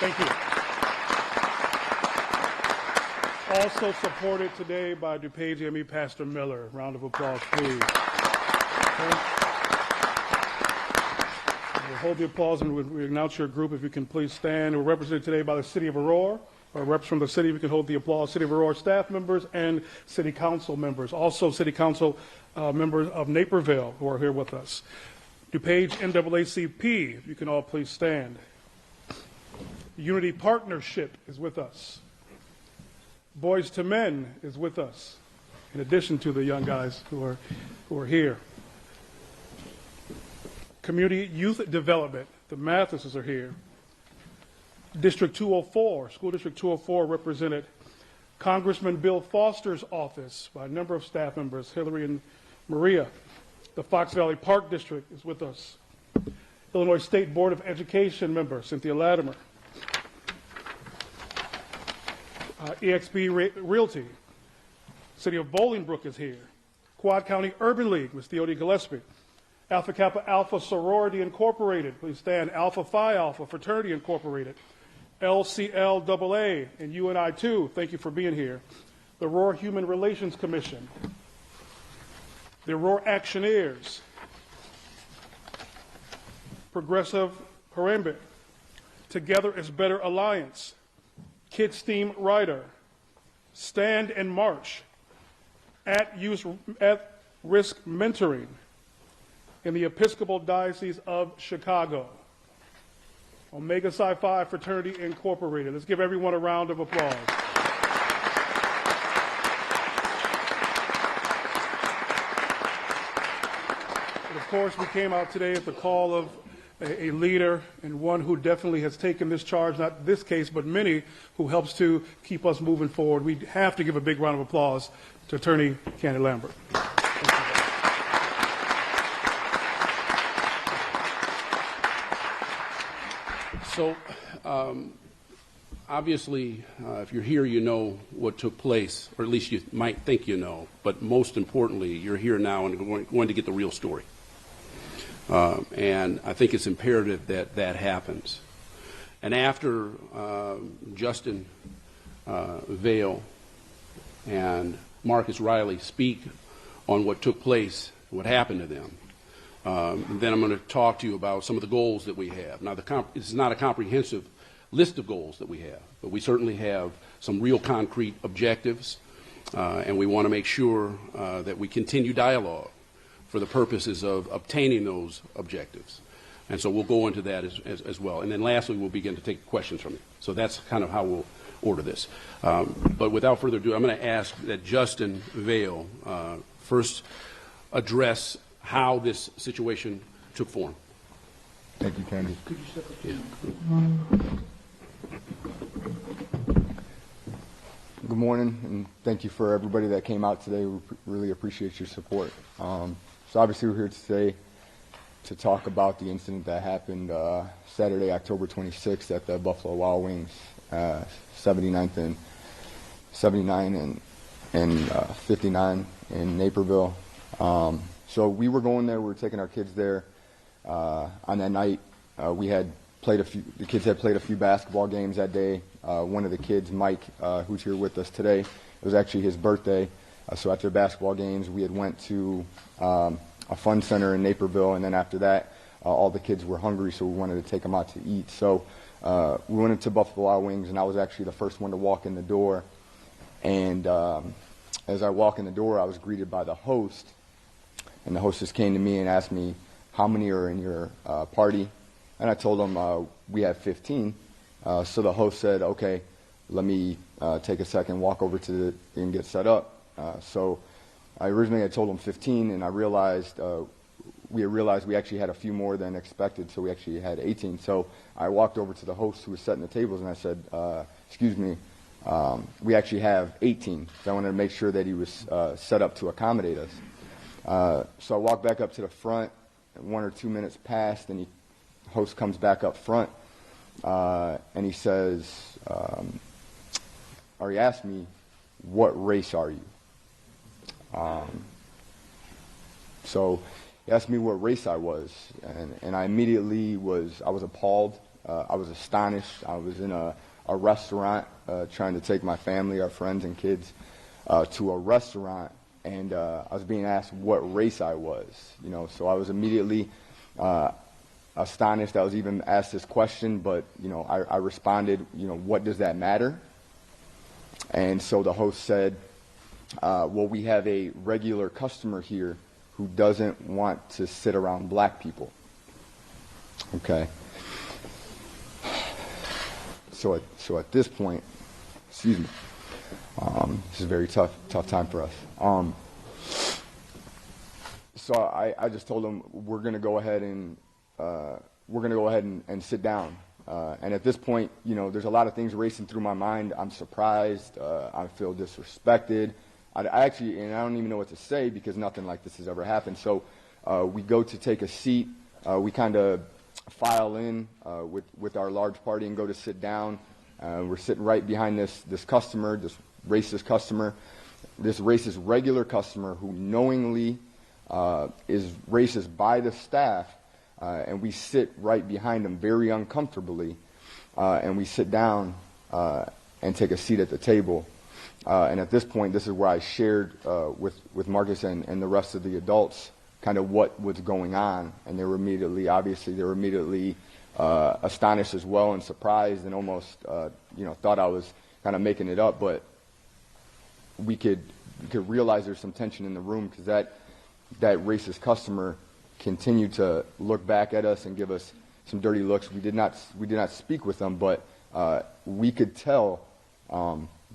Thank you. Also supported today by DuPage AME Pastor Miller. Round of applause, please. Okay. We'll hold the applause and we announce your group. If you can please stand. We're represented today by the City of Aurora. Our reps from the city, if you can hold the applause. City of Aurora staff members and City Council members. Also City Council members of Naperville who are here with us. DuPage NAACP, if you can all please stand. Unity Partnership is with us. Boys to Men is with us, in addition to the young guys who are here. Community Youth Development, the Mathises are here. District 204, School District 204 represented Congressman Bill Foster's office by a number of staff members, Hillary and Maria. The Fox Valley Park District is with us. Illinois State Board of Education member, Cynthia Latimer. EXP Realty. City of Bolingbrook is here. Quad County Urban League, Ms. Theodie Gillespie. Alpha Kappa Alpha Sorority Incorporated, please stand. Alpha Phi Alpha Fraternity Incorporated. LCLAA and UNI too, thank you for being here. The Aurora Human Relations Commission. The Aurora Actioneers. Progressive Harambit. Together is Better Alliance. Kids Team Rider. Stand and March. At Risk Mentoring. In the Episcopal Diocese of Chicago. Omega Psi Phi Fraternity Incorporated. Let's give everyone a round of applause. And of course, we came out today at the call of a leader and one who definitely has taken this charge, not this case, but many, who helps to keep us moving forward. We have to give a big round of applause to Attorney Candy Lambert. So, obviously, if you're here, you know what took place, or at least you might think you know, but most importantly, you're here now and going to get the real story. And I think it's imperative that that happens. And after Justin Vale and Marcus Riley speak on what took place, what happened to them, then I'm going to talk to you about some of the goals that we have. Now, it's not a comprehensive list of goals that we have, but we certainly have some real concrete objectives, and we want to make sure that we continue dialogue for the purposes of obtaining those objectives. And so we'll go into that as well. And then lastly, we'll begin to take questions from you. So that's kind of how we'll order this. But without further ado, I'm going to ask that Justin Vale first address how this situation took form. Thank you, Candy. Could you step up? Yeah. Good morning, and thank you for everybody that came out today. We really appreciate your support. So obviously we're here today to talk about the incident that happened Saturday, October 26th at the Buffalo Wild Wings, 79th and 59 in Naperville. So we were going there. We were taking our kids there. On that night, the kids had played a few basketball games that day. One of the kids, Mike, who's here with us today, it was actually his birthday. So after basketball games, we had went to a fun center in Naperville, and then after that, all the kids were hungry, so we wanted to take them out to eat. So we went into Buffalo Wild Wings, and I was actually the first one to walk in the door. And as I walk in the door, I was greeted by the host. And the hostess came to me and asked me, how many are in your party? And I told them we have 15. So the host said, okay, let me take a second, walk over to and get set up. So I originally had told them 15, and I realized we actually had a few more than expected, so we actually had 18. So I walked over to the host who was setting the tables, and I said, excuse me, we actually have 18. So I wanted to make sure that he was set up to accommodate us. So I walked back up to the front. 1 or 2 minutes passed, and the host comes back up front, and he says, or he asked me, what race are you? So he asked me what race I was, and I immediately was appalled. I was astonished. I was in a restaurant trying to take my family, our friends and kids, to a restaurant, and I was being asked what race I was. So I was immediately astonished. I was even asked this question, but I responded, what does that matter? And so the host said, well, we have a regular customer here who doesn't want to sit around black people. Okay. So at this point, excuse me, this is a very tough time for us. So I just told him we're going to go ahead and sit down. And at this point, there's a lot of things racing through my mind. I'm surprised. I feel disrespected. I actually, and I don't even know what to say because nothing like this has ever happened. So we go to take a seat. We kind of file in with our large party and go to sit down. We're sitting right behind this customer, this racist regular customer who knowingly is racist by the staff, and we sit right behind him very uncomfortably, and we sit down and take a seat at the table. And at this point, this is where I shared with Marcus and the rest of the adults kind of what was going on, and they were immediately astonished as well and surprised and almost thought I was kind of making it up, but we could realize there's some tension in the room because that racist customer continued to look back at us and give us some dirty looks. We did not speak with them, but we could tell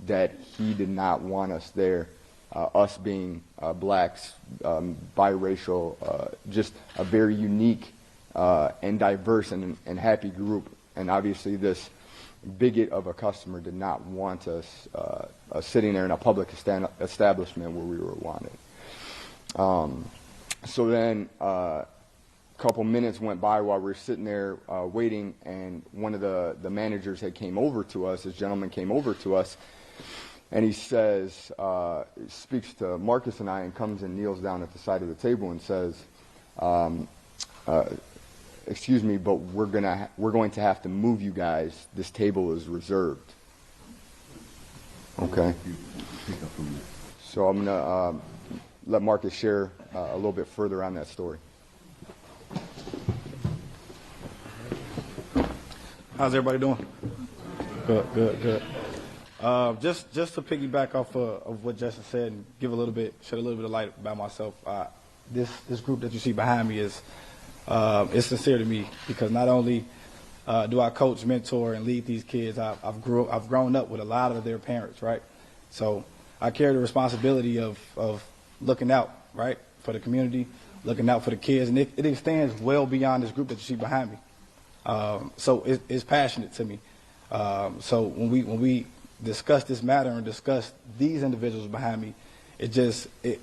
that he did not want us there. Us being blacks, biracial, just a very unique and diverse and happy group. And obviously this bigot of a customer did not want us sitting there in a public establishment where we were wanted. So then a couple minutes went by while we were sitting there waiting, and one of the managers came over to us. This gentleman came over to us, and he says, speaks to Marcus and I, and comes and kneels down at the side of the table and says, excuse me, but we're going to have to move you guys. This table is reserved. Okay. So I'm going to let Marcus share a little bit further on that story. How's everybody doing? Good. Just to piggyback off of what Justin said and shed a little bit of light about myself. This group that you see behind me is sincere to me because not only do I coach, mentor, and lead these kids, I've grown up with a lot of their parents, right? So I carry the responsibility of looking out, right, for the community, looking out for the kids, and it extends well beyond this group that you see behind me. So it's passionate to me. So when we discuss this matter and discuss these individuals behind me, it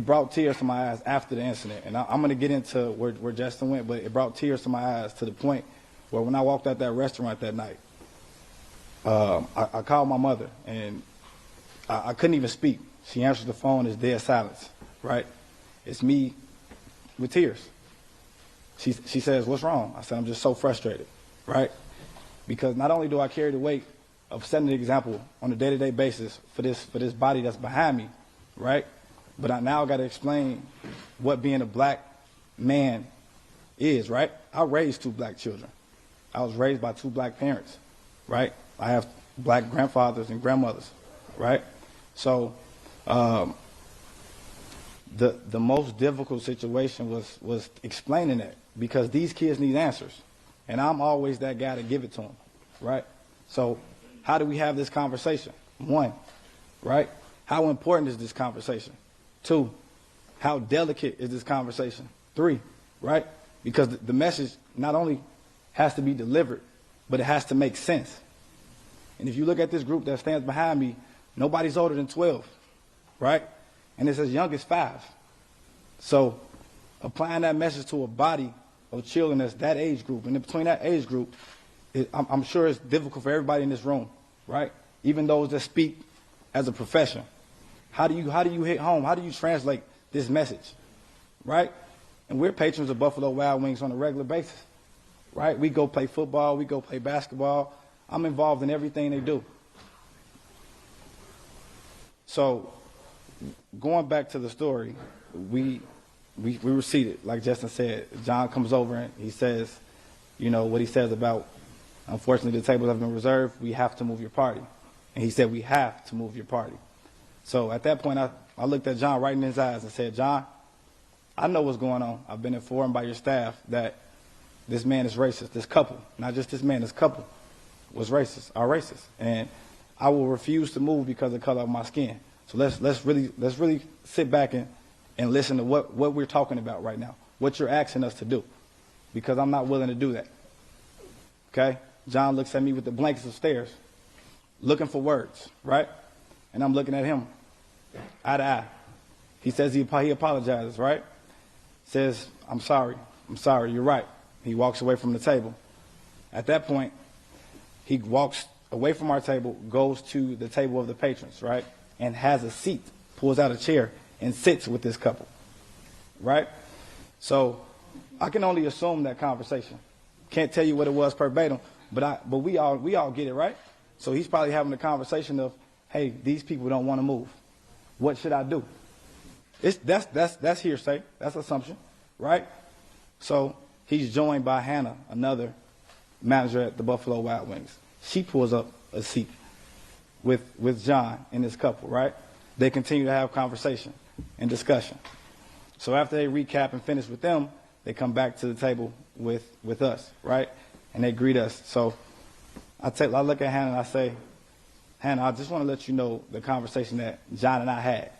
brought tears to my eyes after the incident. And I'm going to get into where Justin went, but it brought tears to my eyes to the point where when I walked out that restaurant that night, I called my mother, and I couldn't even speak. She answers the phone, it's dead silence, right? It's me with tears. She says, "What's wrong?" I said, "I'm just so frustrated," right? Because not only do I carry the weight of setting an example on a day-to-day basis for this body that's behind me, right? But I now got to explain what being a black man is, right? I raised 2 black children. I was raised by 2 black parents, right? I have black grandfathers and grandmothers, right? So the most difficult situation was explaining that because these kids need answers, and I'm always that guy to give it to them, right? So how do we have this conversation? 1, right? How important is this conversation? 2, how delicate is this conversation? 3, right? Because the message not only has to be delivered, but it has to make sense. And if you look at this group that stands behind me, nobody's older than 12, right? And it's as young as 5. So applying that message to a body of children that's that age group, and in between that age group, I'm sure it's difficult for everybody in this room, right? Even those that speak as a profession. How do you hit home? How do you translate this message, right? And we're patrons of Buffalo Wild Wings on a regular basis, right? We go play football, we go play basketball. I'm involved in everything they do. So, going back to the story, we were seated, like Justin said. John comes over and he says, you know, what he says about, unfortunately, the tables have been reserved. We have to move your party. And he said, we have to move your party. So at that point, I looked at John right in his eyes and said, John, I know what's going on. I've been informed by your staff that this man is racist. This couple, not just this man, this couple was racist, are racist. And I will refuse to move because of the color of my skin. So let's really sit back and listen to what we're talking about right now, what you're asking us to do, because I'm not willing to do that. Okay? John looks at me with the blankets of stares, looking for words, right? And I'm looking at him, eye to eye. He says he apologizes, right? Says, I'm sorry, you're right. He walks away from the table. At that point, he walks away from our table, goes to the table of the patrons, right? And has a seat, pulls out a chair, and sits with this couple, right? So I can only assume that conversation. Can't tell you what it was verbatim, but we all get it, right? So he's probably having a conversation of, hey, these people don't want to move. What should I do? That's hearsay. That's assumption, right? So he's joined by Hannah, another manager at the Buffalo Wild Wings. She pulls up a seat with John and his couple, right? They continue to have conversation and discussion. So after they recap and finish with them, they come back to the table with us, right? And they greet us. So I look at Hannah and I say, Hannah, I just want to let you know the conversation that John and I had.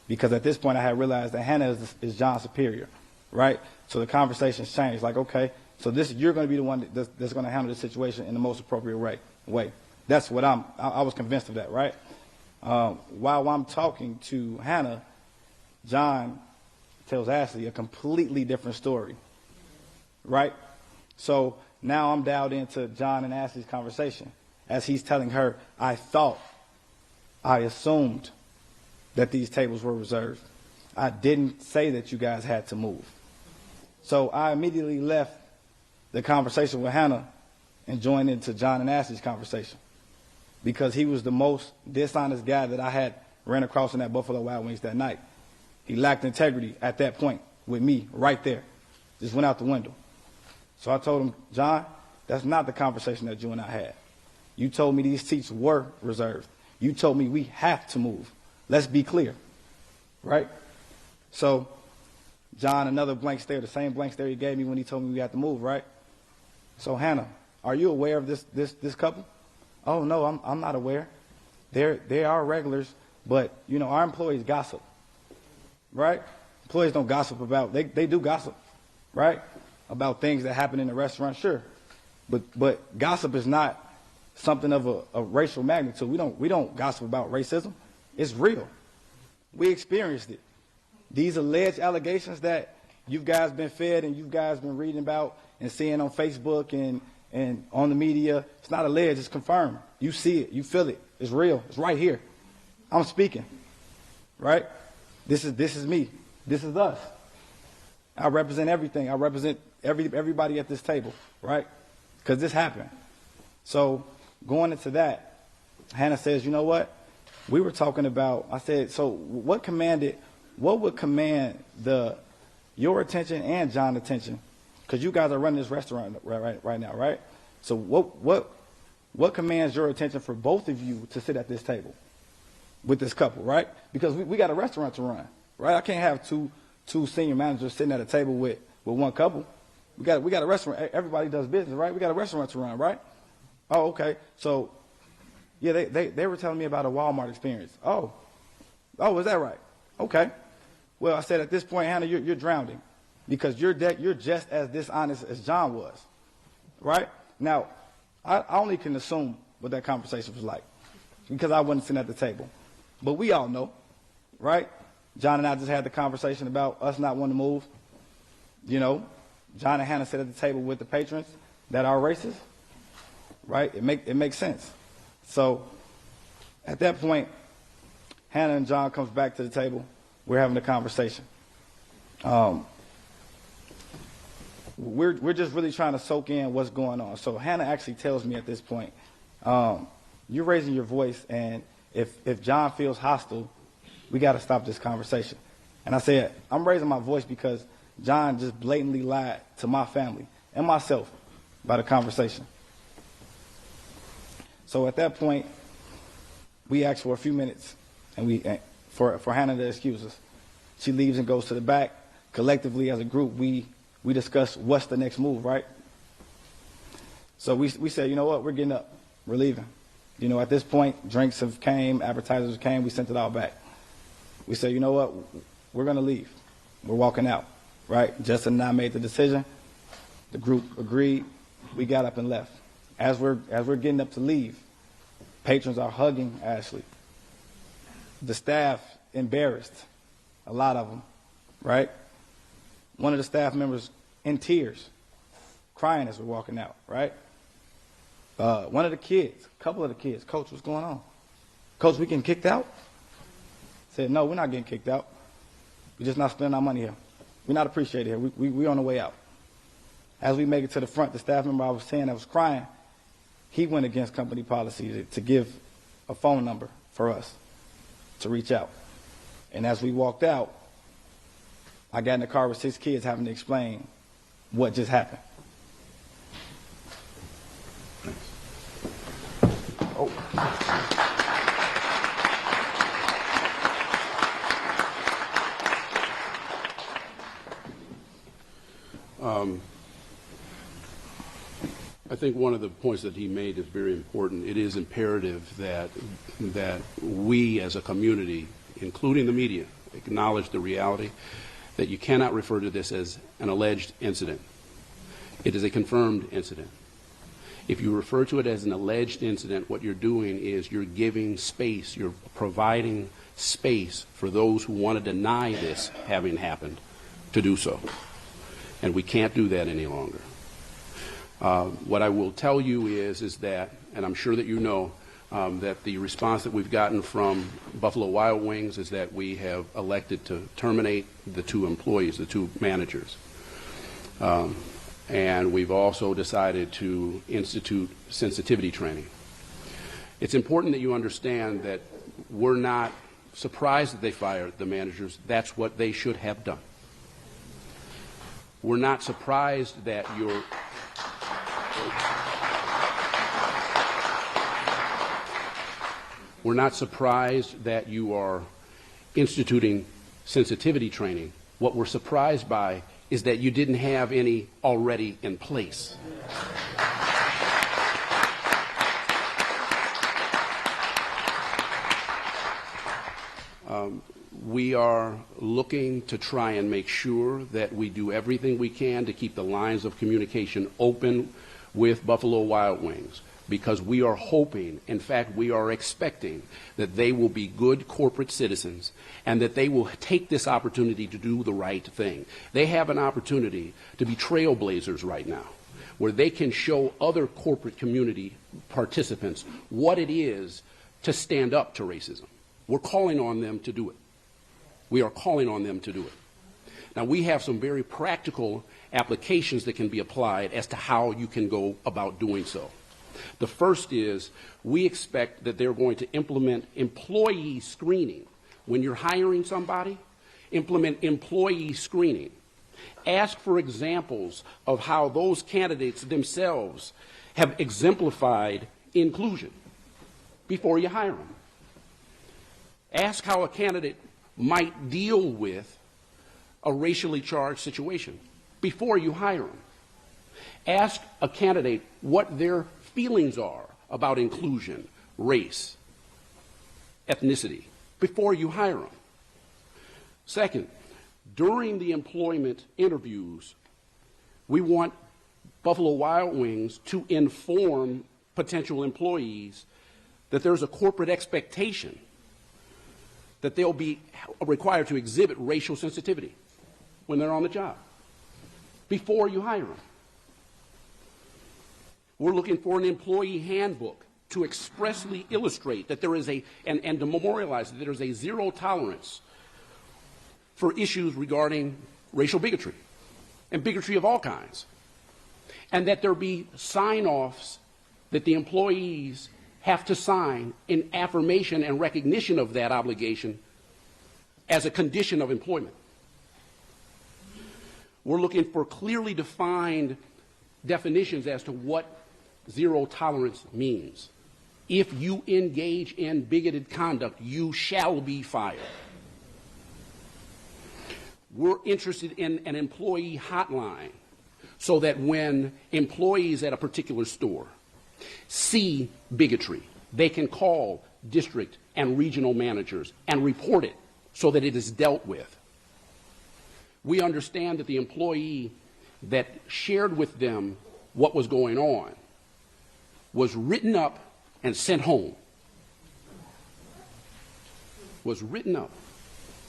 Because at this point I had realized that Hannah is John's superior, right? So the conversation's changed. Like, okay, so you're going to be the one that's going to handle the situation in the most appropriate way. That's what I was convinced of that, right? While I'm talking to Hannah, John tells Ashley a completely different story, right? So now I'm dialed into John and Ashley's conversation as he's telling her, I assumed that these tables were reserved. I didn't say that you guys had to move. So I immediately left the conversation with Hannah and joined into John and Ashley's conversation because he was the most dishonest guy that I had ran across in that Buffalo Wild Wings that night. He lacked integrity at that point with me right there. Just went out the window. So I told him, John, that's not the conversation that you and I had. You told me these seats were reserved. You told me we have to move. Let's be clear, right? So John, another blank stare, the same blank stare he gave me when he told me we had to move, right? So Hannah, are you aware of this couple? Oh no, I'm not aware. They are regulars, but you know our employees gossip, right? Employees don't gossip about they do gossip, right? About things that happen in the restaurant, sure, but gossip is not something of a racial magnitude. We don't gossip about racism. It's real. We experienced it. These alleged allegations that you guys been fed and you guys been reading about and seeing on Facebook and on the media, it's not alleged, it's confirmed. You see it, you feel it, it's real, it's right here. I'm speaking, right? This is me. This is us. I represent everything. I represent everybody at this table, right? Because this happened. So going into that, Hannah says, you know what? We were talking about, I said, so what would command your attention and John's attention? Because you guys are running this restaurant right now, right? So what commands your attention for both of you to sit at this table with this couple, right? Because we got a restaurant to run, right? I can't have two senior managers sitting at a table with one couple. We got a restaurant. Everybody does business, right? We got a restaurant to run, right? Oh, okay. So yeah, they were telling me about a Walmart experience. Oh, is that right? Okay. Well, I said at this point, Hannah, you're drowning because you're just as dishonest as John was, right? Now, I only can assume what that conversation was like because I wasn't sitting at the table. But we all know, right? John and I just had the conversation about us not wanting to move. You know, John and Hannah sit at the table with the patrons that are racist, right? It makes sense. So at that point, Hannah and John comes back to the table. We're having a conversation. we're just really trying to soak in what's going on. So Hannah actually tells me at this point, you're raising your voice, and if John feels hostile, we got to stop this conversation. And I said, I'm raising my voice because John just blatantly lied to my family and myself about the conversation. So at that point, we asked for a few minutes, and for Hannah to excuse us. She leaves and goes to the back. Collectively, as a group, we discuss what's the next move, right? So we said, you know what, we're getting up, we're leaving. You know, at this point, drinks have came, appetizers came, we sent it all back. We said, you know what, we're going to leave. We're walking out, right? Justin and I made the decision. The group agreed. We got up and left. As we're getting up to leave, patrons are hugging Ashley. The staff embarrassed, a lot of them, right? One of the staff members in tears, crying as we're walking out, right? One of the kids, a couple of the kids, Coach, what's going on? Coach, we getting kicked out? Said, no, we're not getting kicked out. We're just not spending our money here. We're not appreciated here. We're on the way out. As we make it to the front, the staff member I was saying that was crying, he went against company policy to give a phone number for us to reach out. And as we walked out, I got in the car with 6 kids having to explain what just happened. I think one of the points that he made is very important. It is imperative that we as a community, including the media, acknowledge the reality that you cannot refer to this as an alleged incident. It is a confirmed incident. If you refer to it as an alleged incident, what you're doing is you're giving space, you're providing space for those who want to deny this having happened to do so. And we can't do that any longer. What I will tell you is that, and I'm sure that you know, that the response that we've gotten from Buffalo Wild Wings is that we have elected to terminate the 2 employees, the 2 managers. And we've also decided to institute sensitivity training. It's important that you understand that we're not surprised that they fired the managers. That's what they should have done. We're not surprised that We're not surprised that you are instituting sensitivity training. What we're surprised by is that you didn't have any already in place. We are looking to try and make sure that we do everything we can to keep the lines of communication open with Buffalo Wild Wings, because we are hoping, in fact, we are expecting that they will be good corporate citizens and that they will take this opportunity to do the right thing. They have an opportunity to be trailblazers right now, where they can show other corporate community participants what it is to stand up to racism. We're calling on them to do it. We are calling on them to do it. Now, we have some very practical applications that can be applied as to how you can go about doing so. The first is we expect that they're going to implement employee screening. When you're hiring somebody, implement employee screening. Ask for examples of how those candidates themselves have exemplified inclusion before you hire them. Ask how a candidate might deal with a racially charged situation before you hire them. Ask a candidate what their feelings are about inclusion, race, ethnicity, before you hire them. Second, during the employment interviews, we want Buffalo Wild Wings to inform potential employees that there's a corporate expectation that they'll be required to exhibit racial sensitivity when they're on the job before you hire them. We're looking for an employee handbook to expressly illustrate that there is and to memorialize that there is a zero tolerance for issues regarding racial bigotry and bigotry of all kinds, and that there be sign-offs that the employees have to sign in affirmation and recognition of that obligation as a condition of employment. We're looking for clearly defined definitions as to what zero tolerance means. If you engage in bigoted conduct, you shall be fired. We're interested in an employee hotline so that when employees at a particular store see bigotry, they can call district and regional managers and report it so that it is dealt with. We understand that the employee that shared with them what was going on was written up and sent home. Was written up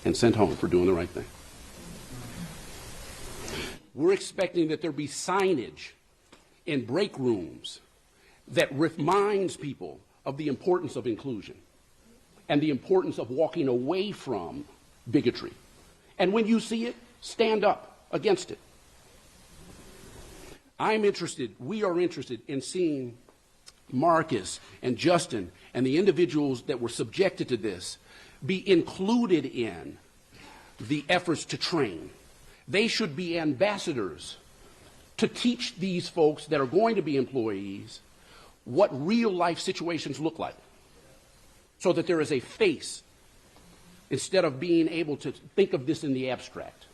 and sent home for doing the right thing. We're expecting that there be signage in break rooms that reminds people of the importance of inclusion and the importance of walking away from bigotry. And when you see it, stand up against it. We are interested in seeing Marcus and Justin and the individuals that were subjected to this be included in the efforts to train. They should be ambassadors to teach these folks that are going to be employees what real life situations look like, so that there is a face instead of being able to think of this in the abstract.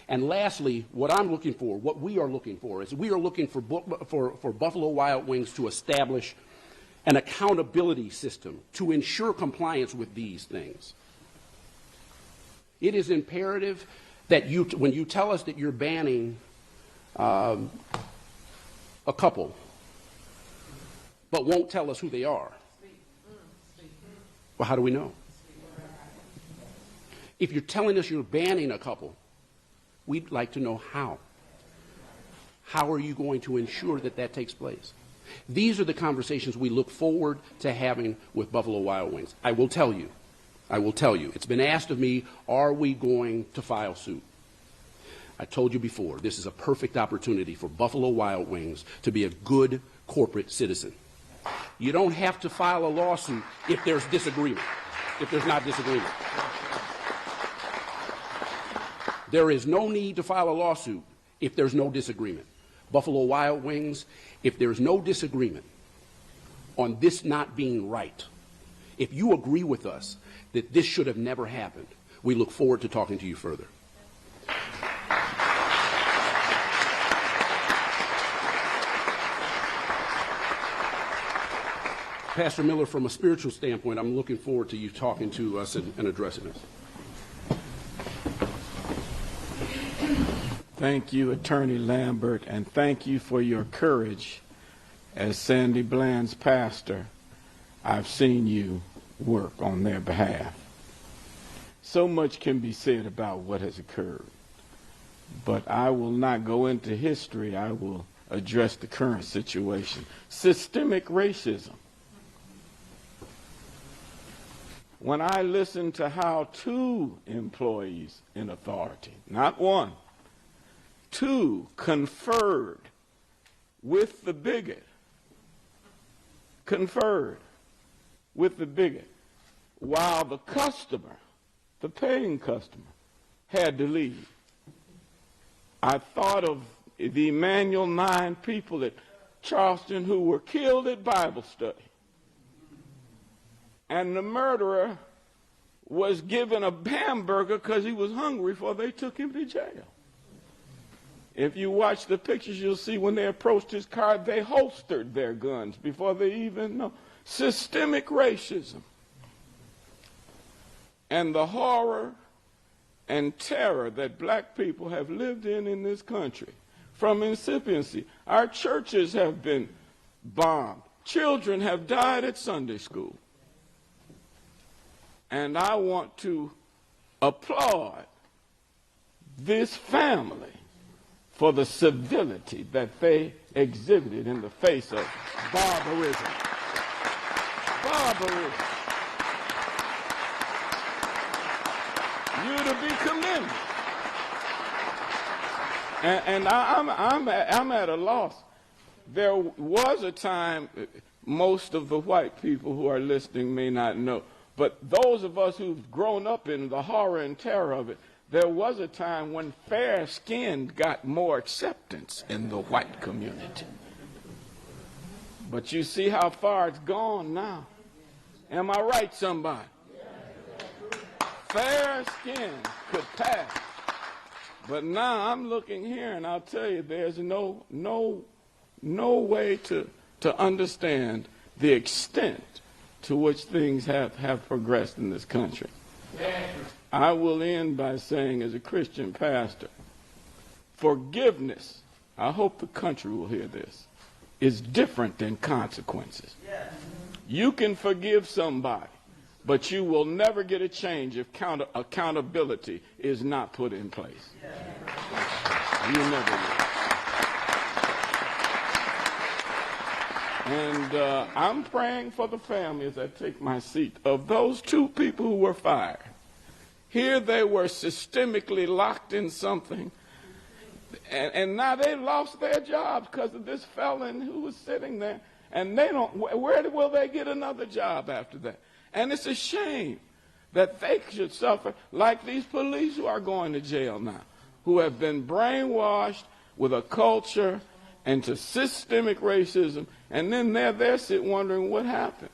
And lastly, what we are looking for is we are looking for Buffalo Wild Wings to establish an accountability system to ensure compliance with these things. It is imperative that when you tell us that you're banning a couple, but won't tell us who they are, well, how do we know? If you're telling us you're banning a couple, we'd like to know how. How are you going to ensure that that takes place? These are the conversations we look forward to having with Buffalo Wild Wings. I will tell you, it's been asked of me, are we going to file suit? I told you before, this is a perfect opportunity for Buffalo Wild Wings to be a good corporate citizen. You don't have to file a lawsuit if there's disagreement, if there's not disagreement. There is no need to file a lawsuit if there's no disagreement. Buffalo Wild Wings, if there's no disagreement on this not being right, if you agree with us that this should have never happened, we look forward to talking to you further. Pastor Miller, from a spiritual standpoint, I'm looking forward to you talking to us and addressing us. Thank you, Attorney Lambert, and thank you for your courage. As Sandy Bland's pastor, I've seen you work on their behalf. So much can be said about what has occurred, but I will not go into history. I will address the current situation. Systemic racism. When I listen to how two employees in authority, not one, two conferred with the bigot, while the customer, the paying customer, had to leave. I thought of the Emanuel 9 people at Charleston who were killed at Bible study. And the murderer was given a hamburger because he was hungry before they took him to jail. If you watch the pictures, you'll see when they approached his car, they holstered their guns before they even know. Systemic racism. And the horror and terror that black people have lived in this country from incipiency. Our churches have been bombed. Children have died at Sunday school. And I want to applaud this family for the civility that they exhibited in the face of barbarism. Barbarism. You're to be commended. I'm at a loss. There was a time, most of the white people who are listening may not know, but those of us who've grown up in the horror and terror of it, there was a time when fair skin got more acceptance in the white community. But you see how far it's gone now. Am I right, somebody? Fair skin could pass. But now I'm looking here, and I'll tell you, there's no way to understand the extent to which things have progressed in this country. I will end by saying, as a Christian pastor, forgiveness, I hope the country will hear this, is different than consequences. You can forgive somebody, but you will never get a change if accountability is not put in place. You never will. And I'm praying for the family as I take my seat of those two people who were fired. Here they were systemically locked in something, and now they lost their jobs because of this felon who was sitting there, and they don't. Where will they get another job after that? And it's a shame that they should suffer like these police who are going to jail now, who have been brainwashed with a culture and to systemic racism, and then they're there sitting wondering what happened.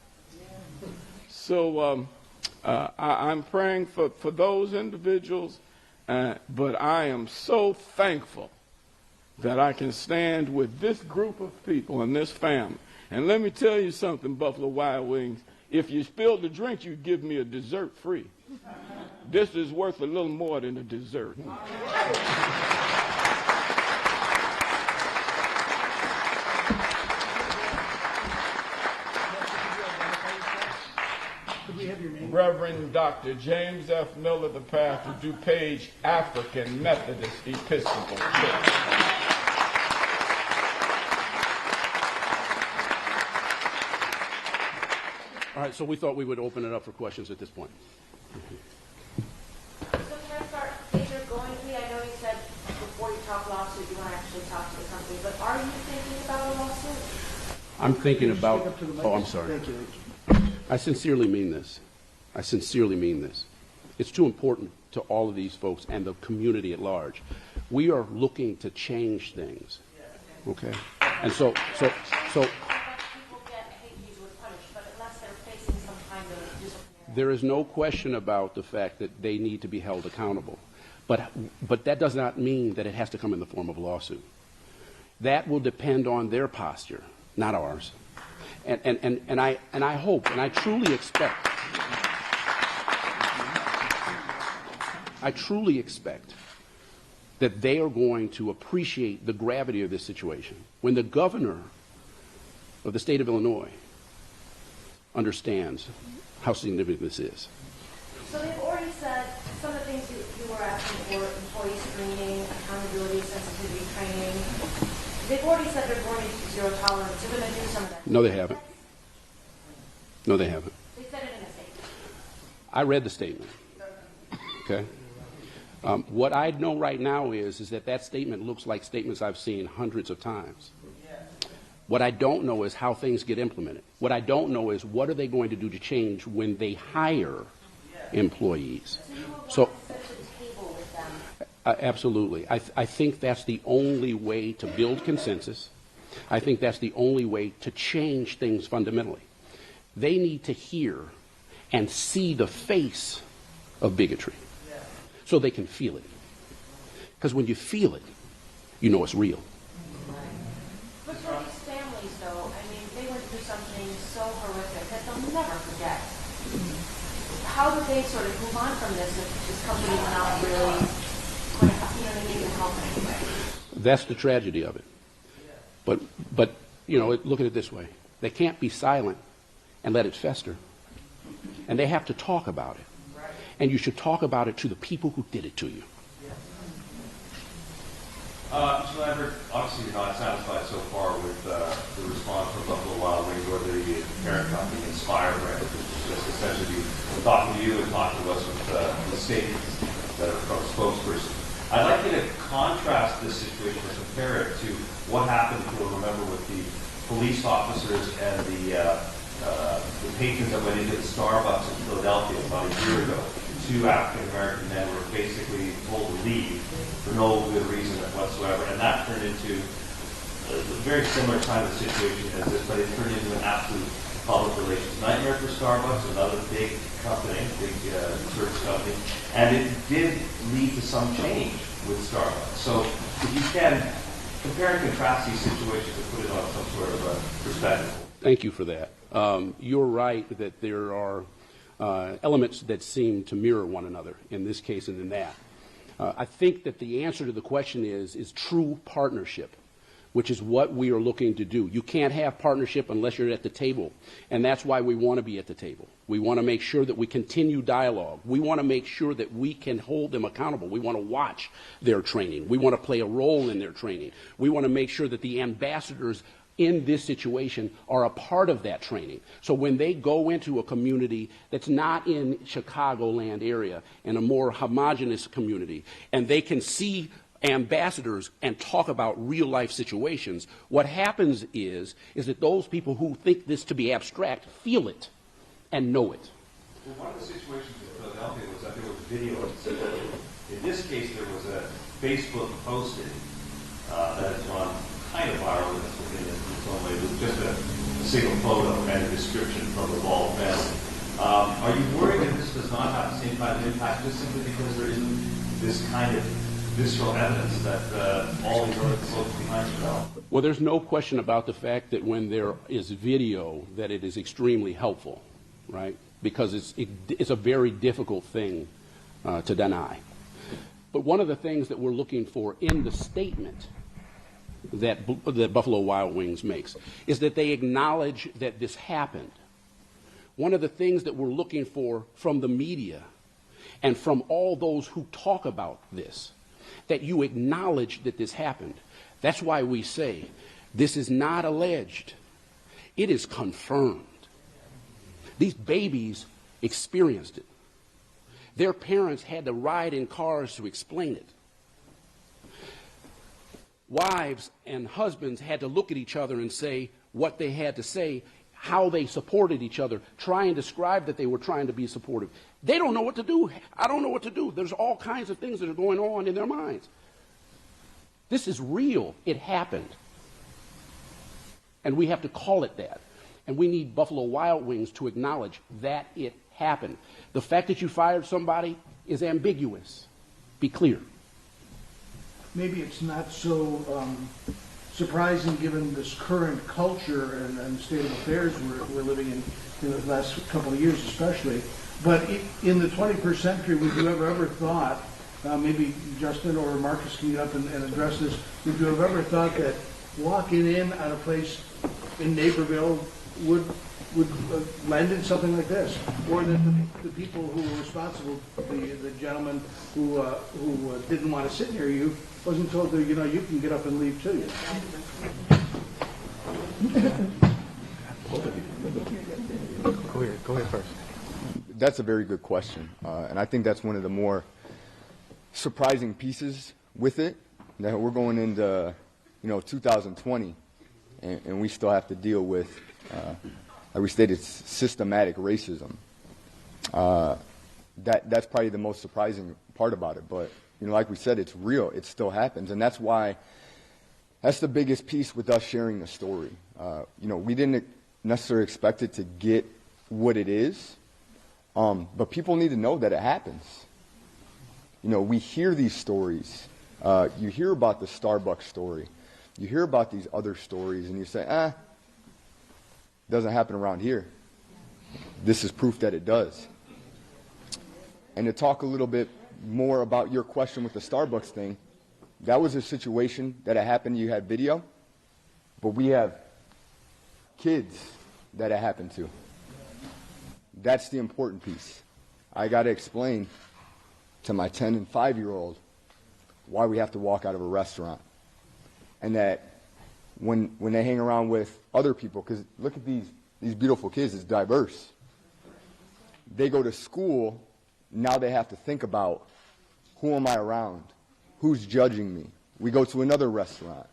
So I'm praying for those individuals, but I am so thankful that I can stand with this group of people and this family. And let me tell you something, Buffalo Wild Wings. If you spilled the drink, you'd give me a dessert free. This is worth a little more than a dessert. Reverend Dr. James F. Miller, the pastor, DuPage African Methodist Episcopal Church. All right, so we thought we would open it up for questions at this point. So can I start, if you're going to be, I know you said before you talk lawsuit, you want to actually talk to the company, but are you thinking about a lawsuit? I'm thinking about, oh, I'm sorry. I sincerely mean this. I sincerely mean this. It's too important to all of these folks and the community at large. We are looking to change things, okay? And so People get hate use with punish, but unless they're facing some kind of disciplinary. there is no question about the fact that they need to be held accountable. But that does not mean that it has to come in the form of a lawsuit. That will depend on their posture, not ours. And I hope, and I truly expect that they are going to appreciate the gravity of this situation. When the governor of the state of Illinois understands how significant this is. So they've already said some of the things you were asking for, employee screening, accountability, sensitivity training. They've already said they're going to do zero tolerance. They're going to do some of that. No, they haven't. No, they haven't. They said it in a statement. I read the statement. Okay? What I know right now is that statement looks like statements I've seen hundreds of times. What I don't know is how things get implemented. What I don't know is what are they going to do to change when they hire employees. So you will want to sit at the table with them. Absolutely. I think that's the only way to build consensus. I think that's the only way to change things fundamentally. They need to hear and see the face of bigotry so they can feel it. Because when you feel it, you know it's real. But for these families, though, I mean, they went through something so horrific that they'll never forget. How do they sort of move on from this if this company's not really going to, help anyway? That's the tragedy of it. But look at it this way. They can't be silent and let it fester. And they have to talk about it. And you should talk about it to the people who did it to you. Mr. Lambert, obviously you're not satisfied so far with the response from Buffalo Wild Wings or the parent company, Inspire Brand. Just essentially talking to you and talking to us with the statements that are from a spokesperson. I'd like you to contrast this situation or compare it to what happened, if you'll remember, with the police officers and the patrons that went into the Starbucks in Philadelphia about a year ago. Two African-American men were basically told to leave for no good reason whatsoever, and that turned into a very similar kind of situation as this, but it turned into an absolute public relations nightmare for Starbucks, another big company, big service company, and it did lead to some change with Starbucks. So if you can compare and contrast these situations and put it on some sort of a perspective. Thank you for that. You're right that there are elements that seem to mirror one another in this case and in that. I think that the answer to the question is true partnership, which is what we are looking to do. You can't have partnership unless you're at the table, and that's why we want to be at the table. We want to make sure that we continue dialogue. We want to make sure that we can hold them accountable. We want to watch their training. We want to play a role in their training. We want to make sure that the ambassadors in this situation are a part of that training. So when they go into a community that's not in Chicagoland area, in a more homogenous community, and they can see ambassadors and talk about real life situations, what happens is that those people who think this to be abstract feel it and know it. Well, one of the situations in Philadelphia was that there was video of the situation. In this case, there was a Facebook posting that has gone kind of viral in its own way. It was just a single photo and a description from the Ball family. Are you worried that this does not have the same kind of impact just simply because there isn't this kind of visceral evidence that all these other folks behind you know? Well, there's no question about the fact that when there is video, that it is extremely helpful, right? Because it's a very difficult thing to deny. But one of the things that we're looking for in the statement that Buffalo Wild Wings makes is that they acknowledge that this happened. One of the things that we're looking for from the media and from all those who talk about this, that you acknowledge that this happened. That's why we say this is not alleged. It is confirmed. These babies experienced it. Their parents had to ride in cars to explain it. Wives and husbands had to look at each other and say what they had to say, how they supported each other, try and describe that they were trying to be supportive. They don't know what to do. I don't know what to do. There's all kinds of things that are going on in their minds. This is real. It happened. And we have to call it that. And we need Buffalo Wild Wings to acknowledge that it happened. The fact that you fired somebody is ambiguous. Be clear. Maybe it's not so surprising given this current culture and state of affairs we're living in the last couple of years especially. But in the 21st century, would you have ever thought, maybe Justin or Marcus can get up and address this, would you have ever thought that walking in on a place in Naperville would land in something like this? Or that the people who were responsible, the gentleman who didn't want to sit near you, wasn't told that, you can get up and leave too. Go ahead first. That's a very good question, and I think that's one of the more surprising pieces with it. That we're going into, 2020, and we still have to deal with, like we stated, systematic racism. That's probably the most surprising part about it. But like we said, it's real. It still happens, and that's the biggest piece with us sharing the story. We didn't necessarily expect it to get what it is. But people need to know that it happens. We hear these stories. You hear about the Starbucks story. You hear about these other stories, and you say, it doesn't happen around here. This is proof that it does. And to talk a little bit more about your question with the Starbucks thing, that was a situation that it happened, you had video, but we have kids that it happened to. That's the important piece. I got to explain to my 10 and 5-year-old why we have to walk out of a restaurant. And that when they hang around with other people, because look at these beautiful kids, it's diverse. They go to school, now they have to think about, who am I around? who's judging me? We go to another restaurant.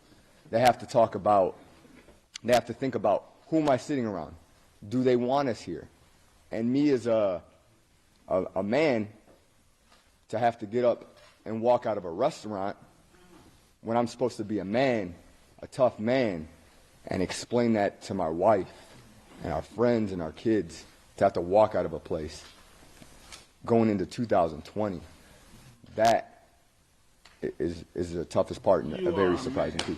They have to think about, who am I sitting around? Do they want us here? And me as a man, to have to get up and walk out of a restaurant when I'm supposed to be a man, a tough man, and explain that to my wife and our friends and our kids, to have to walk out of a place going into 2020, that is the toughest part and a very surprising piece.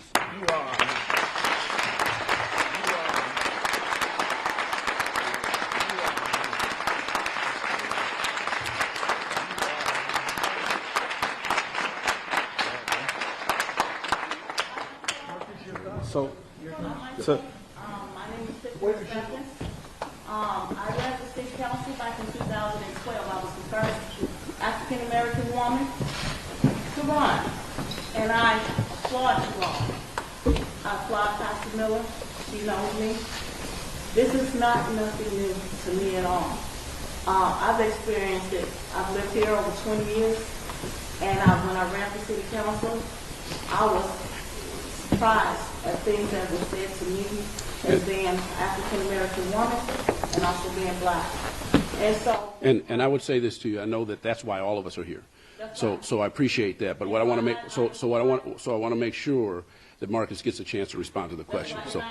So, My name is Cynthia Stephens. I ran for city council back in 2012. I was the first African American woman to run, and I applaud you all. I applaud Pastor Miller. She knows me. This is not nothing new to me at all. I've experienced it. I've lived here over 20 years, and when I ran for city council, I was surprised at things that were said to me as being an African American woman and also being black. And so, And I would say this to you. I know that that's why all of us are here. So I appreciate that. But what I want to make I want to make sure that Marcus gets a chance to respond to the question. So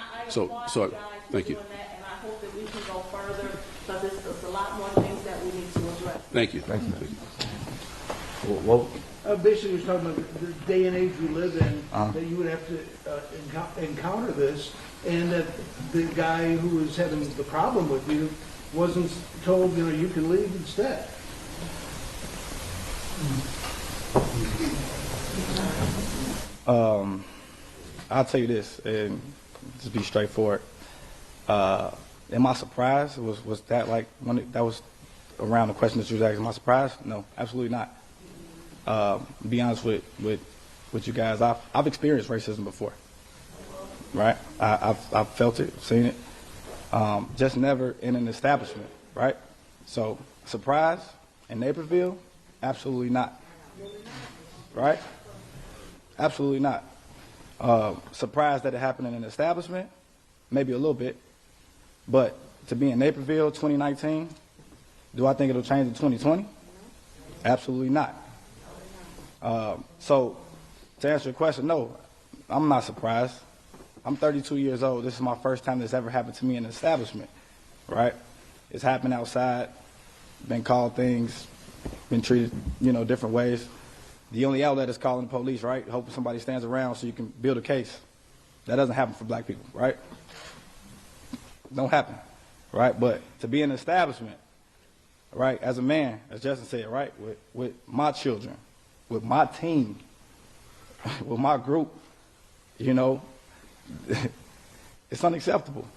thank you. And I hope that we can go further because there's a lot more things that we need to address. Thank you. well, Basically, you're talking about the day and age we live in, that you would have to encounter this, and that the guy who was having the problem with you wasn't told, you can leave instead. I'll tell you this, and just be straightforward. Am I surprised? Was that like that was around the question that you was asking? Am I surprised? No, absolutely not. To be honest with you guys, I've experienced racism before, right? I've felt it, seen it, just never in an establishment, right? So, surprise in Naperville? Absolutely not, right? Absolutely not. Surprised that it happened in an establishment? Maybe a little bit, but to be in Naperville 2019, do I think it'll change in 2020? Absolutely not. So, to answer your question, no, I'm not surprised. I'm 32 years old. This is my first time this ever happened to me in an establishment, right? It's happened outside, been called things, been treated, different ways. The only outlet is calling the police, right? Hoping somebody stands around so you can build a case. That doesn't happen for black people, right? Don't happen, right? But to be in an establishment, right, as a man, as Justin said, right, with my children, with my team, with my group, it's unacceptable.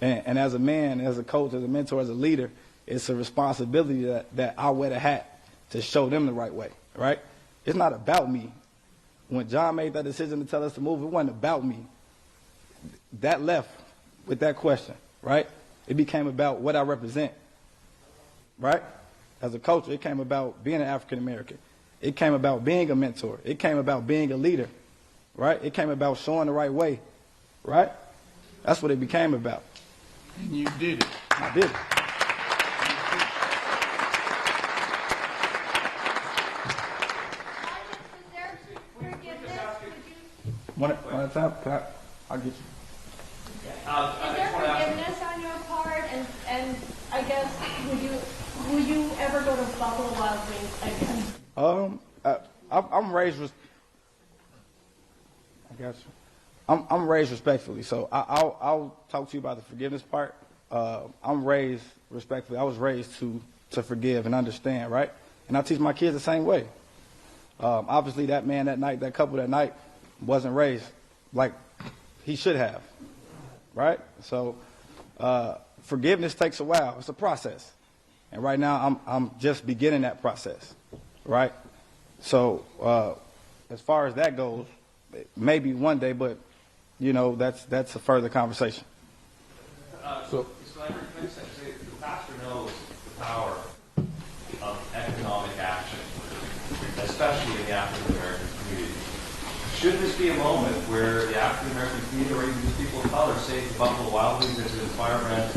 And as a man, as a coach, as a mentor, as a leader, it's a responsibility that I wear the hat to show them the right way, right? It's not about me. When John made that decision to tell us to move, it wasn't about me. That left with that question, right? It became about what I represent, right? As a coach, it came about being an African American. It came about being a mentor. It came about being a leader, right? It came about showing the right way, right? That's what it became about. And you did it. I did it. Is there forgiveness? One at a time. I'll get you. Is there forgiveness on your part? And I guess, will you ever go to Buffalo Wild Wings again? I'm raised. I got you. I'm raised respectfully, so I'll talk to you about the forgiveness part. I'm raised respectfully. I was raised to forgive and understand, right? And I teach my kids the same way. Obviously, that man that night, that couple that night, wasn't raised like he should have, right? So forgiveness takes a while. It's a process, and right now I'm just beginning that process, right? So as far as that goes, maybe one day, but that's a further conversation. So I would say the pastor knows the power of economic action. especially in the African American community. Should this be a moment where the African American community or even just people of color say to Buffalo Wild Wings and to its firebrand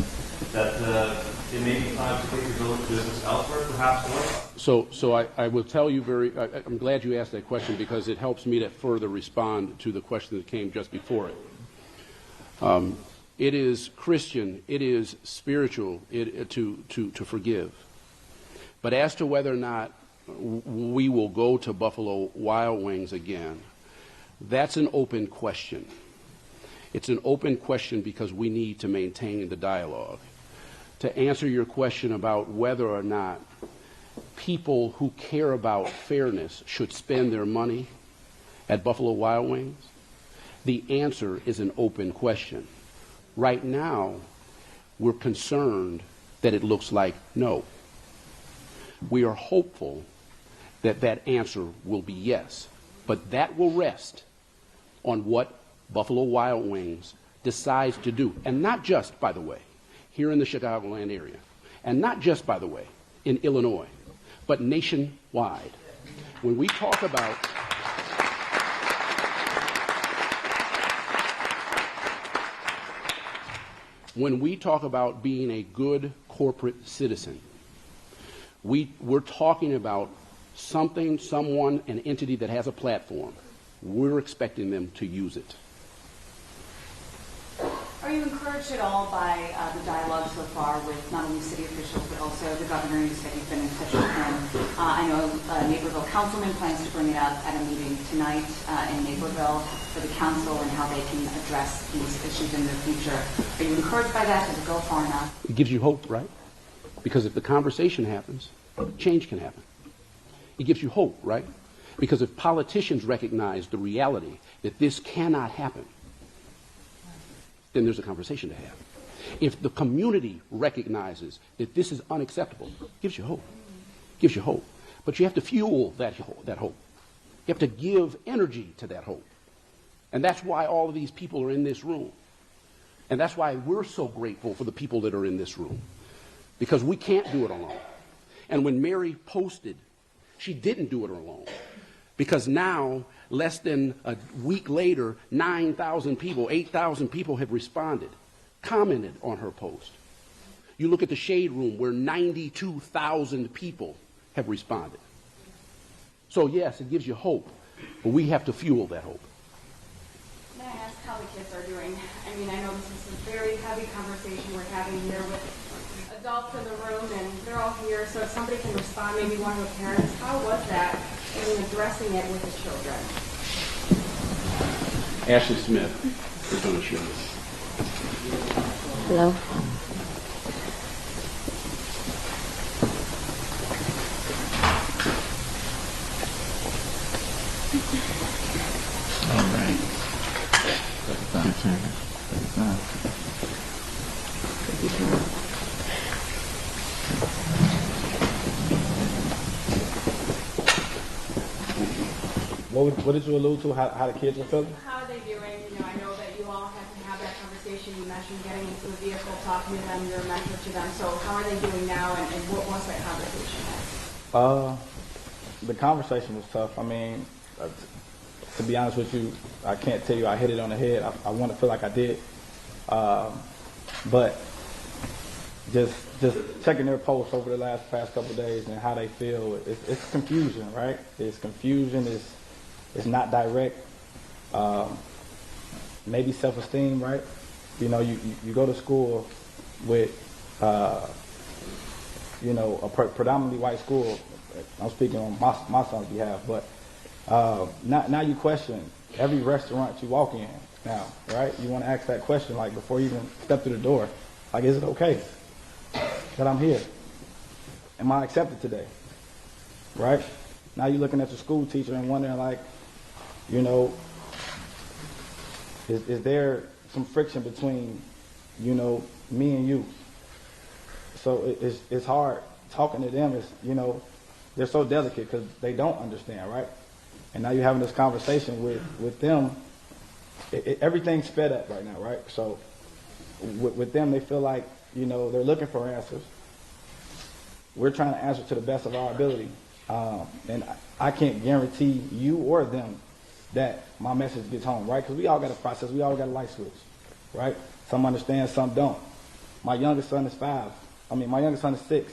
that it may be time to take your business elsewhere, perhaps more? So I will tell you I'm glad you asked that question because it helps me to further respond to the question that came just before it. It is Christian, it is spiritual to forgive. But as to whether or not we will go to Buffalo Wild Wings again, that's an open question. It's an open question because we need to maintain the dialogue. To answer your question about whether or not people who care about fairness should spend their money at Buffalo Wild Wings, the answer is an open question. Right now, we're concerned that it looks like no. We are hopeful that that answer will be yes, but that will rest on what Buffalo Wild Wings decides to do, and not just, by the way, here in the Chicagoland area, and not just, by the way, in Illinois, but nationwide. When we talk about being a good corporate citizen, we're talking about something, someone, an entity that has a platform. We're expecting them to use it. Are you encouraged at all by the dialogue so far with not only city officials but also the governor? You said you've been in touch with him. I know Naperville councilman plans to bring it up at a meeting tonight in Naperville for the council and how they can address these issues in the future. Are you encouraged by that? Does it go far enough? It gives you hope, right? Because if the conversation happens, change can happen. It gives you hope, right? Because if politicians recognize the reality that this cannot happen, then there's a conversation to have. If the community recognizes that this is unacceptable, it gives you hope. It gives you hope. But you have to fuel that hope. You have to give energy to that hope. And that's why all of these people are in this room. And that's why we're so grateful for the people that are in this room. Because we can't do it alone. And when Mary posted, she didn't do it alone. Because now, less than a week later, 9,000 people, 8,000 people have responded, commented on her post. You look at the Shade Room where 92,000 people have responded. So yes, it gives you hope, but we have to fuel that hope. May I ask how the kids are doing? I mean, I know this is a very heavy conversation we're having here with adults in the room, and they're all here, so if somebody can respond, maybe one of the parents, how was that in addressing it with the children? Ashley Smith is going to share this. Hello. All right. What did you allude to? How the kids were feeling? How are they doing? You know, I know that you all had to have that conversation. You mentioned getting into the vehicle, talking to them, you're a mentor to them. So how are they doing now, and what was that conversation like? The conversation was tough. I mean, to be honest with you, I can't tell you I hit it on the head. I want to feel like I did. But just checking their posts over the past couple of days and how they feel, it's confusion, right? It's confusion. It's not direct. Maybe self-esteem, right? You know, you go to school with, you know, a predominantly white school. I'm speaking on my son's behalf, but now you question every restaurant you walk in now, right? You want to ask that question, like, before you even step through the door. Like, is it okay that I'm here? Am I accepted today? Right? Now you're looking at your school teacher and wondering, like, you know, is there some friction between, you know, me and you? So it's hard talking to them. Is, you know, they're so delicate because they don't understand, right? And now you're having this conversation with them. Everything's sped up right now, right? So with them, they feel like, you know, they're looking for answers. We're trying to answer to the best of our ability. And I can't guarantee you or them that my message gets home, right? Because we all got a process. We all got a light switch, right? Some understand, some don't. My youngest son is 5. My youngest son is 6.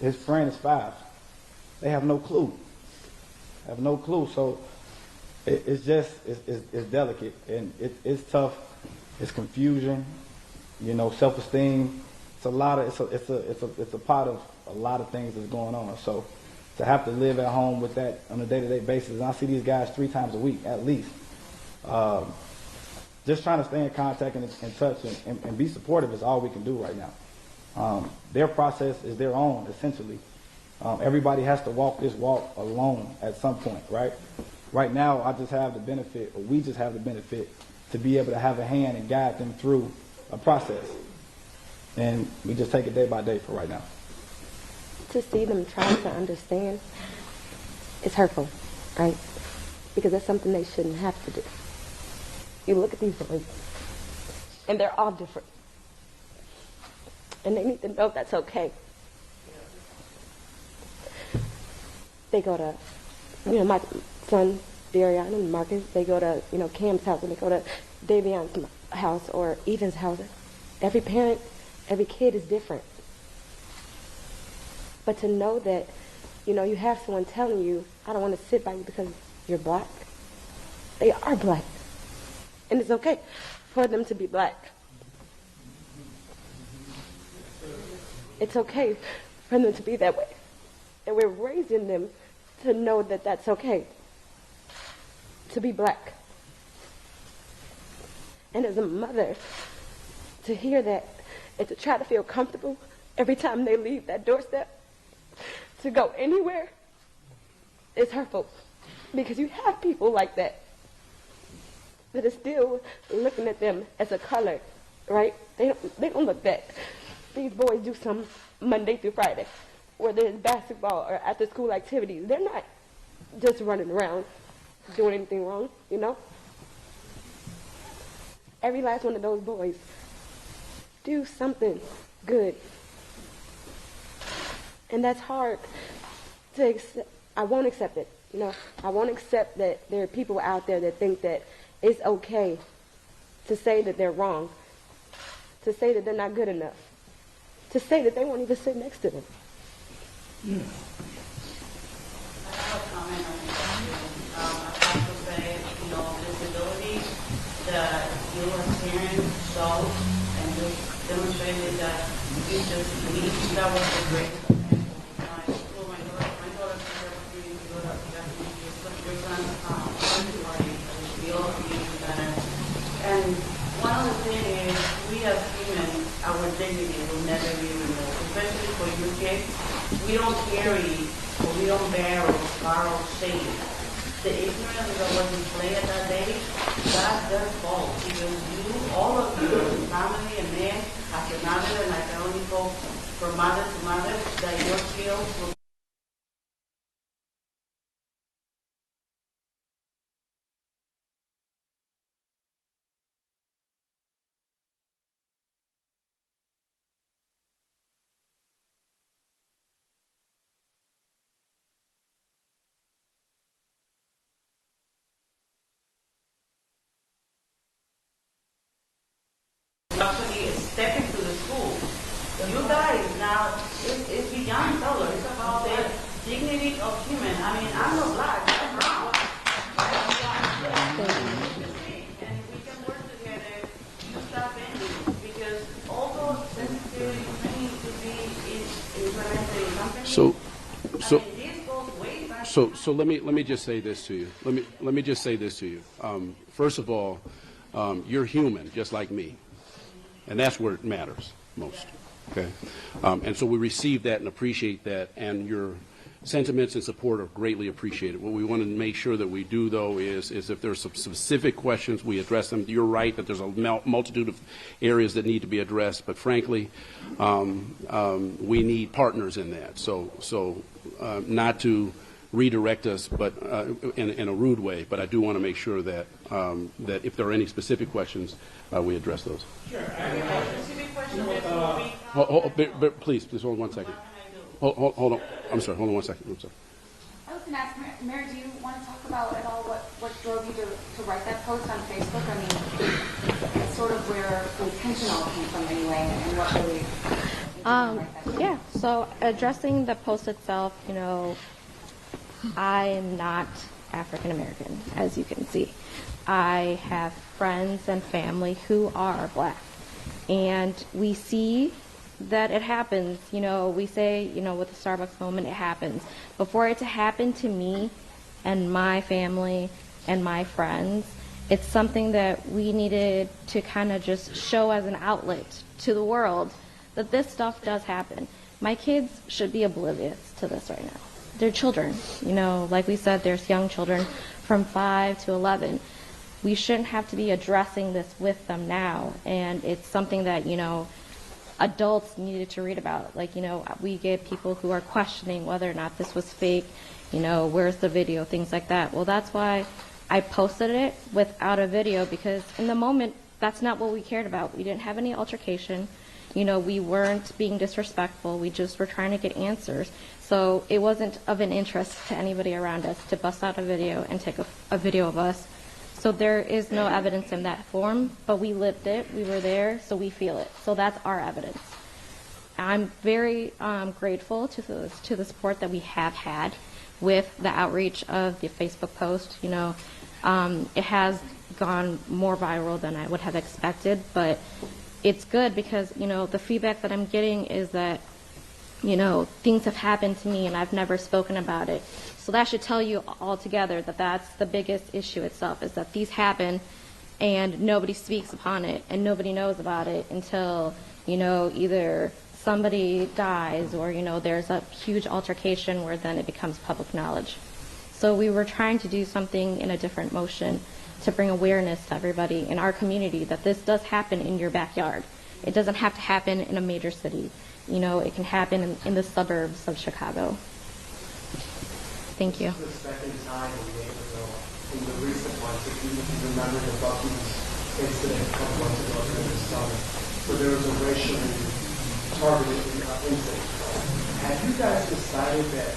His friend is 5. They have no clue. So it's delicate, and it's tough. It's confusion, self-esteem. It's a pot of a lot of things that's going on. So to have to live at home with that on a day-to-day basis, and I see these guys 3 times a week at least. Just trying to stay in contact and in touch and be supportive is all we can do right now. Their process is their own, essentially. Everybody has to walk this walk alone at some point, right? Right now, we just have the benefit to be able to have a hand and guide them through a process. And we just take it day by day for right now. To see them trying to understand, it's hurtful, right? Because that's something they shouldn't have to do. You look at these boys, and they're all different. And they need to know that's okay. They go to, my son, Darian and Marcus, they go to, Cam's house, and they go to Davion's house or Ethan's house. Every parent, every kid is different. But to know that, you have someone telling you, I don't want to sit by you because you're black. They are black. And it's okay for them to be black. It's okay for them to be that way. And we're raising them to know that that's okay to be black. And as a mother, to hear that and to try to feel comfortable every time they leave that doorstep, to go anywhere, is hurtful. Because you have people like that are still looking at them as a color, right? They don't look that. These boys do some Monday through Friday, whether it's basketball or after school activities. They're not just running around doing anything wrong, Every last one of those boys do something good. And that's hard to accept. I won't accept it, I won't accept that there are people out there that think that it's okay to say that they're wrong, to say that they're not good enough, to say that they won't even sit next to them. I have a comment on this. I have to say, disability that you as parents saw and just demonstrated that you just need. That was the greatest example. My daughter took the opportunity to go to your son's party. We all need better. And one of the things is, we as humans, our dignity will never be removed, especially for you kids. We don't carry or we don't borrow shame. The ignorance that was displayed at that day, that's their fault. Because all of you, family and men, as a mother, and I can only go from mother to mother, that your skills will actually step into the school. You guys now, it's beyond color. It's about the dignity of human. I'm not black, I'm brown. And we can work together to stop ending, because although sensitivity training to be implemented in companies, this goes way back. So let me just say this to you. Let me just say this to you. First of all, you're human, just like me. And that's where it matters most, okay? And so we receive that and appreciate that, and your sentiments and support are greatly appreciated. What we want to make sure that we do, though, is if there's some specific questions, we address them. You're right that there's a multitude of areas that need to be addressed, but frankly, we need partners in that. So not to redirect us, but in a rude way, but I do want to make sure that that if there are any specific questions, we address those. Sure. Specific question before we Please hold on 1 second. Hold on. I'm sorry. Hold on 1 second. I'm sorry. I was going to ask, Mary, do you want to talk about at all what drove you to write that post on Facebook? I mean, it's sort of where the attention all came from anyway, and what really... Yeah, so addressing the post itself, you know, I am not African American, as you can see. I have friends and family who are black, and we see that it happens. You know, we say, you know, with the Starbucks moment, it happens. But for it to happen to me and my family and my friends, it's something that we needed to kind of just show as an outlet to the world that this stuff does happen. My kids should be oblivious to this right now. They're children. You know, like we said, there's young children from 5 to 11. We shouldn't have to be addressing this with them now. And it's something that, you know, adults needed to read about. Like, you know, we get people who are questioning whether or not this was fake, you know, where's the video, things like that. Well, that's why I posted it without a video, because in the moment, that's not what we cared about. We didn't have any altercation. You know, we weren't being disrespectful. We just were trying to get answers. So it wasn't of an interest to anybody around us to bust out a video and take a video of us. So there is no evidence in that form, but we lived it. We were there, so we feel it. So that's our evidence. I'm very grateful to the support that we have had with the outreach of the Facebook post. You know, it has gone more viral than I would have expected, but it's good because, you know, the feedback that I'm getting is that, you know, things have happened to me and I've never spoken about it. So that should tell you altogether that that's the biggest issue itself, is that these happen and nobody speaks upon it and nobody knows about it until, you know, either somebody dies or, you know, there's a huge altercation where then it becomes public knowledge. So we were trying to do something in a different motion to bring awareness to everybody in our community that this does happen in your backyard. It doesn't have to happen in a major city. You know, it can happen in the suburbs of Chicago. Thank you. This is the second time in Naperville, in the recent months, if you remember the Bucky's incident a couple months ago during the summer, where there was a racially targeted incident. Have you guys decided that,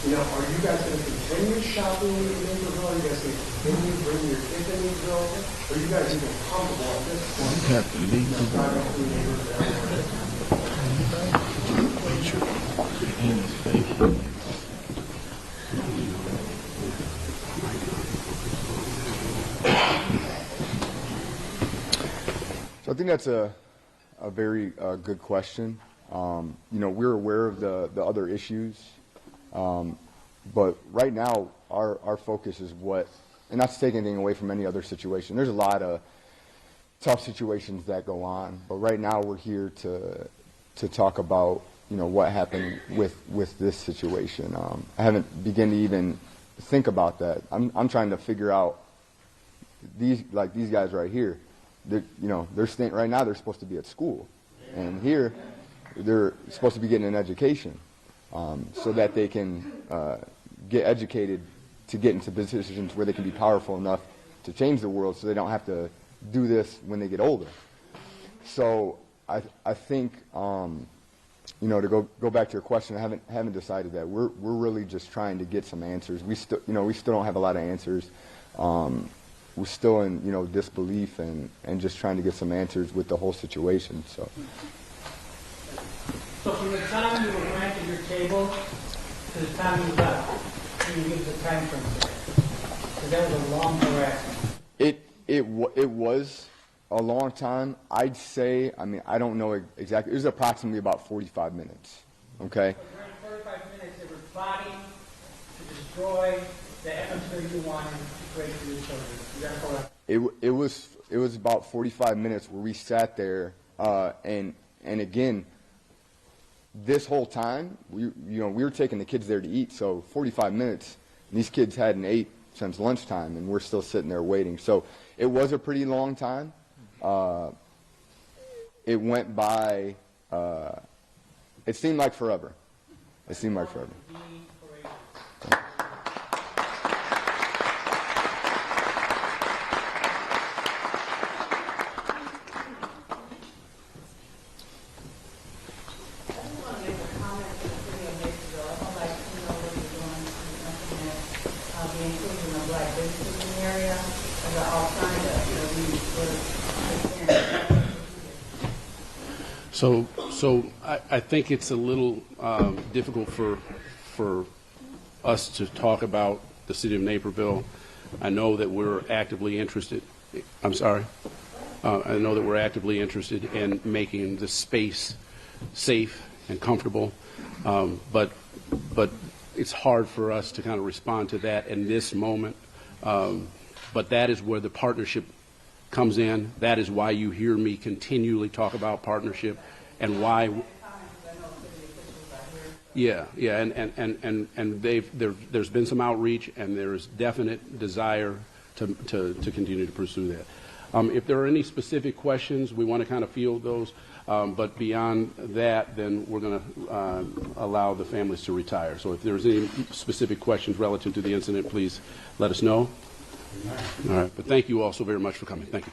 you know, are you guys going to continue shopping in Naperville? Are you guys going to continue bringing your kids in Naperville? Are you guys even comfortable at this point? You have to leave the driving through Naperville? So I think that's a very good question. You know, we're aware of the other issues, but right now our focus is what, and not to take anything away from any other situation. There's a lot of tough situations that go on, but right now we're here to talk about, you know, what happened with this situation. I haven't begun to even think about that. I'm trying to figure out these guys right here. You know, right now they're supposed to be at school, and here they're supposed to be getting an education, so that they can get educated to get into positions where they can be powerful enough to change the world, so they don't have to do this when they get older. So I think, you know, to go back to your question, I haven't decided that. We're really just trying to get some answers. We still don't have a lot of answers. We're still in, you know, disbelief and just trying to get some answers with the whole situation. So from the time you were granted your table to the time you left, can you give us a time frame for that? Because that was a long harassment. It was a long time. I'd say, I mean, I don't know exactly. It was approximately about 45 minutes. Okay. So during 45 minutes, they were plotting to destroy the atmosphere you wanted to create for your children. Is that correct? It was about 45 minutes where we sat there, and again, this whole time we were taking the kids there to eat. So 45 minutes, and these kids hadn't ate since lunchtime, and we're still sitting there waiting. So it was a pretty long time. It went by. It seemed like forever. It seemed like forever. So I think it's a little difficult for us to talk about the city of Naperville. I know that we're actively interested. I'm sorry. I know that we're actively interested in making the space safe and comfortable, but it's hard for us to kind of respond to that in this moment. But that is where the partnership comes in. That is why you hear me continually talk about partnership, and why. Yeah, and there's been some outreach, and there's definite desire to continue to pursue that. If there are any specific questions, we want to kind of field those. But beyond that, then we're going to allow the families to retire. So if there's any specific questions relative to the incident, please let us know. All right. But thank you all so very much for coming. Thank you.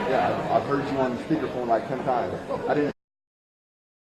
Yeah, I've heard you on speakerphone like 10 times. I didn't.